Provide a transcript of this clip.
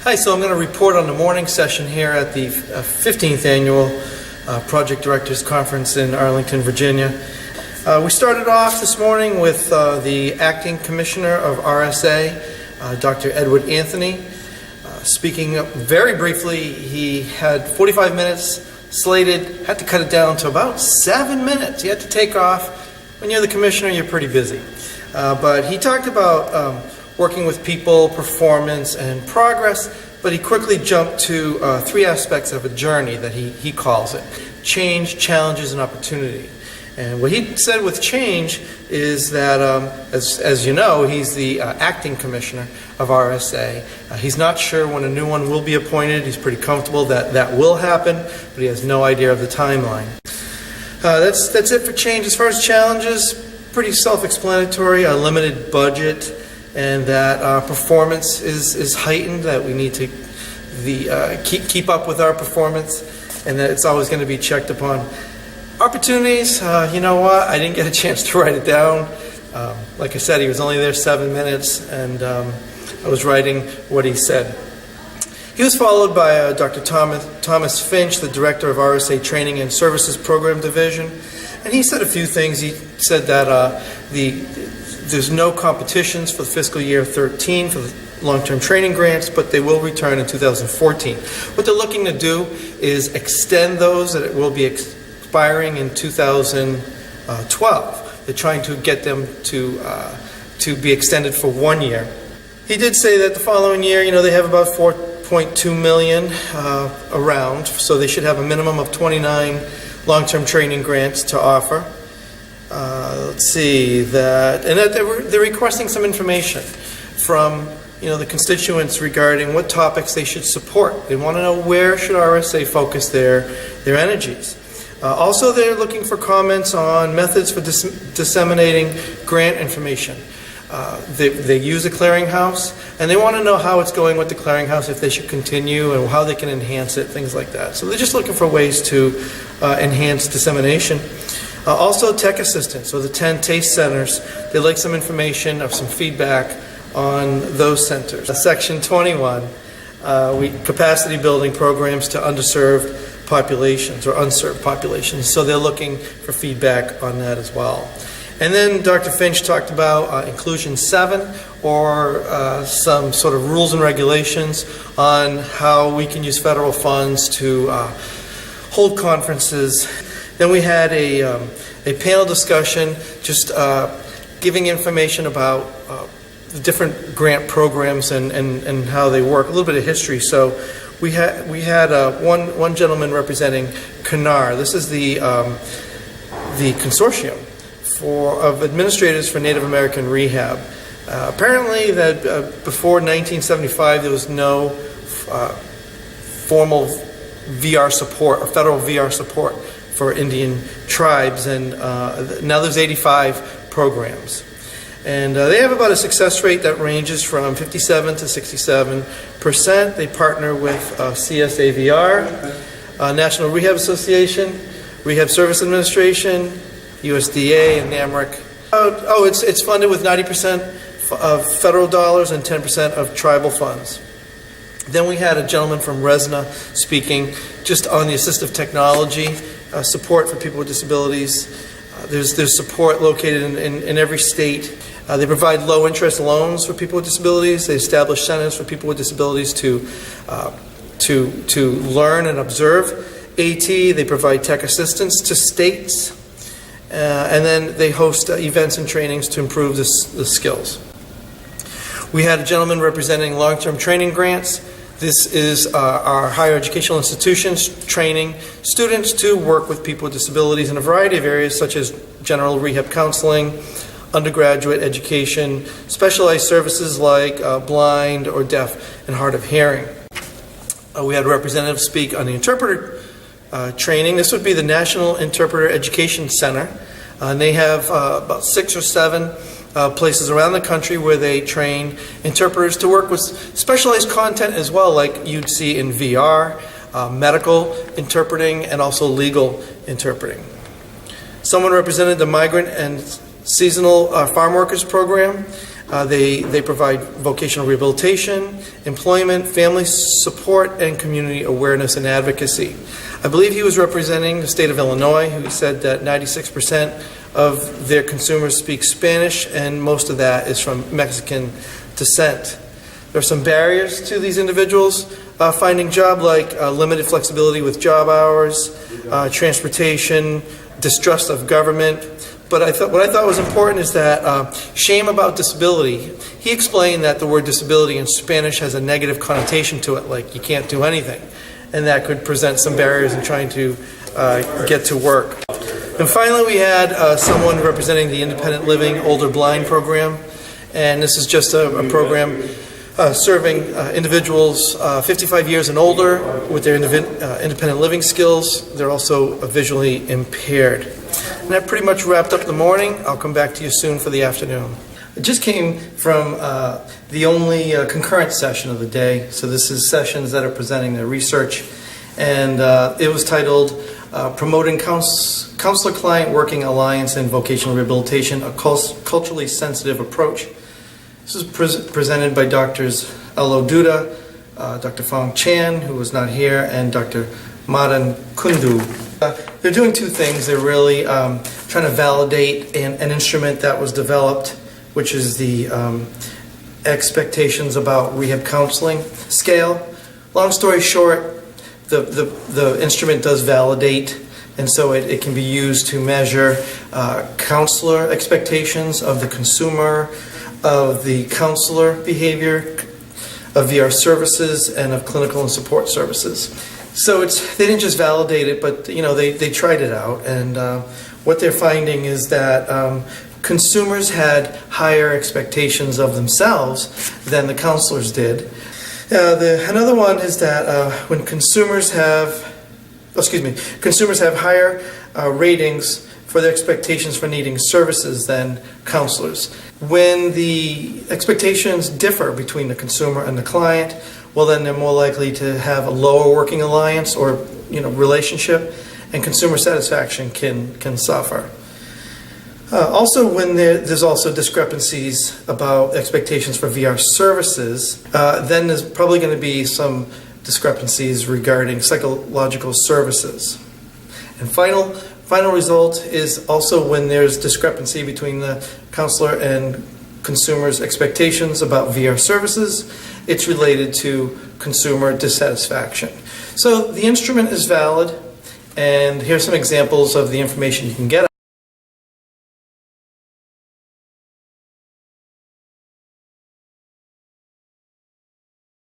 Hi, so I'm going to report on the morning session here at the 15th Annual Project Directors Conference in Arlington, Virginia. We started off this morning with the Acting Commissioner of RSA, Dr. Edward Anthony. Speaking up very briefly, he had 45 minutes slated, had to cut it down to about 7 minutes. He had to take off. When you're the commissioner, you're pretty busy. But he talked about working with people, performance, and progress, but he quickly jumped to three aspects of a journey that he calls it: change, challenges, and opportunity. And what he said with change is that, as you know, he's the acting commissioner of RSA. He's not sure when a new one will be appointed. He's pretty comfortable that that will happen, but he has no idea of the timeline. That's it for change. As far as challenges, pretty self-explanatory. A limited budget, and that performance is heightened, that we need to keep up with our performance, and that it's always going to be checked upon. Opportunities, you know what, I didn't get a chance to write it down. Like I said, he was only there 7 minutes, and I was writing what he said. He was followed by Dr. Thomas Finch, the Director of RSA Training and Services Program Division, and he said a few things. He said that there's no competitions for the fiscal year 13 for the long-term training grants, but they will return in 2014. What they're looking to do is extend those, that it will be expiring in 2012. They're trying to get them to be extended for 1 year. He did say that the following year, they have about 4.2 million around, so they should have a minimum of 29 long-term training grants to offer. Let's see that, and that they're requesting some information from the constituents regarding what topics they should support. They want to know where should RSA focus their energies. Also, they're looking for comments on methods for disseminating grant information. They use a clearinghouse, and they want to know how it's going with the clearinghouse, if they should continue, and how they can enhance it, things like that. So they're just looking for ways to enhance dissemination. Also, tech assistance, so the 10 TASTE centers, they'd like some information or some feedback on those centers. Section 21, capacity building programs to underserved populations or unserved populations. So they're looking for feedback on that as well. And then Dr. Finch talked about Inclusion 7, or some sort of rules and regulations on how we can use federal funds to hold conferences. Then we had a panel discussion, just giving information about the different grant programs and how they work, a little bit of history. So we had one gentleman representing CANAR. This is the consortium of administrators for Native American rehab. Apparently, that before 1975 there was no formal VR support or federal VR support for Indian tribes, and now there's 85 programs. And they have about a success rate that ranges from 57 to 67%. They partner with CSAVR, National Rehab Association, Rehab Service Administration, USDA, and NAMRIC. It's funded with 90% of federal dollars and 10% of tribal funds. Then we had a gentleman from RESNA speaking just on the assistive technology support for people with disabilities. There's support located in every state. They provide low-interest loans for people with disabilities. They establish centers for people with disabilities to learn and observe AT. They provide tech assistance to states. And then they host events and trainings to improve the skills. We had a gentleman representing long-term training grants. This is our higher educational institutions training students to work with people with disabilities in a variety of areas, such as general rehab counseling, undergraduate education, specialized services like blind or deaf and hard of hearing. We had representatives speak on the interpreter training. This would be the National Interpreter Education Center. And they have about 6 or 7 places around the country where they train interpreters to work with specialized content as well, like you'd see in VR, medical interpreting, and also legal interpreting. Someone represented the Migrant and Seasonal Farm Workers Program. They provide vocational rehabilitation, employment, family support, and community awareness and advocacy. I believe he was representing the state of Illinois, who said that 96% of their consumers speak Spanish, and most of that is from Mexican descent. There are some barriers to these individuals finding job, like limited flexibility with job hours, transportation, distrust of government. But what I thought was important is that shame about disability. He explained that the word disability in Spanish has a negative connotation to it, like you can't do anything. And that could present some barriers in trying to get to work. And finally, we had someone representing the Independent Living Older Blind program. And this is just a program serving individuals 55 years and older with their independent living skills. They're also visually impaired. And that pretty much wrapped up the morning. I'll come back to you soon for the afternoon. It just came from the only concurrent session of the day. So this is sessions that are presenting their research. And it was titled Promoting Counselor-Client Working Alliance in Vocational Rehabilitation, a Culturally Sensitive Approach. This was presented by Drs. Elo Duda, Dr. Fong Chan, who was not here, and Dr. Madan Kundu. They're doing two things. They're really trying to validate an instrument that was developed, which is the expectations about rehab counseling scale. Long story short, the instrument does validate, and so it can be used to measure counselor expectations of the consumer, of the counselor behavior, of VR services, and of clinical and support services. So they didn't just validate it, but they tried it out, and what they're finding is that consumers had higher expectations of themselves than the counselors did. Another one is that when consumers have higher ratings for their expectations for needing services than counselors. When the expectations differ between the consumer and the client, well, then they're more likely to have a lower working alliance or relationship, and consumer satisfaction can suffer. Also, when there's also discrepancies about expectations for VR services, then there's probably going to be some discrepancies regarding psychological services. And final result is also when there's discrepancy between the counselor and consumers' expectations about VR services, it's related to consumer dissatisfaction. So the instrument is valid, and here's some examples of the information you can get